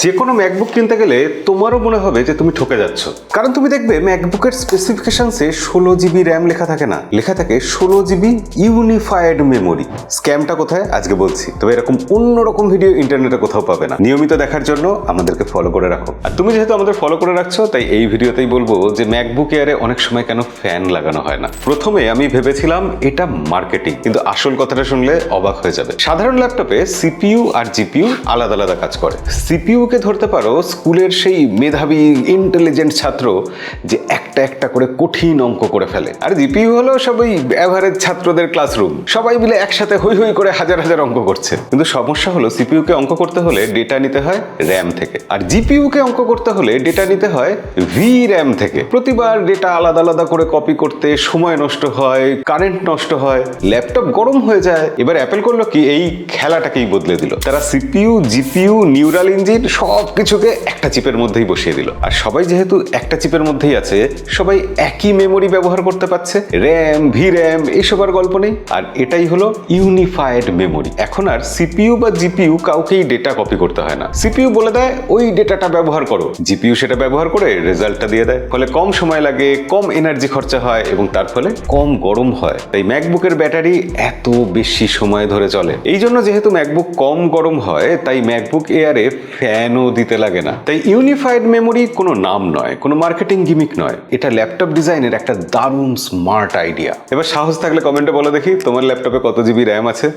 যে কোনো ম্যাকবুক কিনতে গেলে তোমারও মনে হবে যে তুমি ঠকে যাচ্ছ, কারণ তুমি দেখবে ম্যাকবুকের স্পেসিফিকেশনসে 16 GB র্যাম লেখা থাকে না, লেখা থাকে 16 GB ইউনিফাইড মেমোরি। স্ক্যামটা কোথায় আজকে বলছি, তবে এরকম অন্যরকম ভিডিও ইন্টারনেটে কোথাও পাবে না। নিয়মিত দেখার জন্য আমাদেরকে ফলো করে রাখো। আর তুমি যেহেতু আমাদের ফলো করে রাখছো, তাই এই ভিডিওতেই বলবো যে ম্যাকবুক এয়ারে অনেক সময় কেন ফ্যান লাগানো হয় না। প্রথমে আমি ভেবেছিলাম এটা মার্কেটিং, কিন্তু আসল কথাটা শুনলে অবাক হয়ে যাবে। সাধারণ ল্যাপটপে সিপিইউ আর জিপিইউ আলাদা আলাদা কাজ করে। সিপিইউ কে ধরতে পারো স্কুলের সেই মেধাবী ইন্টেলিজেন্ট ছাত্র যে একটা একটা করে কঠিন অঙ্ক করে ফেলে, আর জিপিইউ হলো সব ওই অ্যাভারেজ ছাত্রদের ক্লাসরুম, সবাই মিলে একসাথে হই হই করে হাজার হাজার অঙ্ক করছে। কিন্তু সমস্যা হলো সিপিইউ কে অঙ্ক করতে হলে ডেটা নিতে হয় র্যাম থেকে, আর জিপিইউ কে অঙ্ক করতে হলে ডেটা নিতে হয় ভি র্যাম থেকে। প্রতিবার ডেটা আলাদা আলাদা করে কপি করতে সময় নষ্ট হয়, কারেন্ট নষ্ট হয়, ল্যাপটপ গরম হয়ে যায়। এবার অ্যাপেল করলো কি, এই খেলাটাকেই বদলে দিল। তারা সিপিইউ, জিপিইউ, নিউরাল ইঞ্জিন সব কিছুকে একটা চিপের মধ্যেই বসিয়ে দিল। আর সবাই যেহেতু একটা চিপের মধ্যেই আছে, সবাই একই মেমোরি ব্যবহার করতে পারছে, র্যাম, ভি র্যাম এইসব আর গল্প নেই। আর এটাই হলো ইউনিফাইড মেমোরি। এখন আর সিপিইউ বা জিপিইউ কাউকেই ডেটা কপি করতে হয় না। সিপিইউ বলে দেয় ওই ডেটাটা ব্যবহার করো, জিপিইউ সেটা ব্যবহার করে রেজাল্টটা দিয়ে দেয়। ফলে কম সময় লাগে, কম এনার্জি খরচা হয় এবং তার ফলে কম গরম হয়। তাই ম্যাকবুকের ব্যাটারি এত বেশি সময় ধরে চলে। এই জন্য যেহেতু ম্যাকবুক কম গরম হয়, তাই ম্যাকবুক এয়ারে ফ্যানও দিতে লাগে না। তাই ইউনিফাইড মেমোরি কোনো নাম নয়, কোনো মার্কেটিং গিমিক নয়, এটা ল্যাপটপ ডিজাইনের একটা দারুণ স্মার্ট আইডিয়া। এবার সাহস থাকলে কমেন্টে বলো দেখি তোমার ল্যাপটপে কত জিবি র্যাম আছে।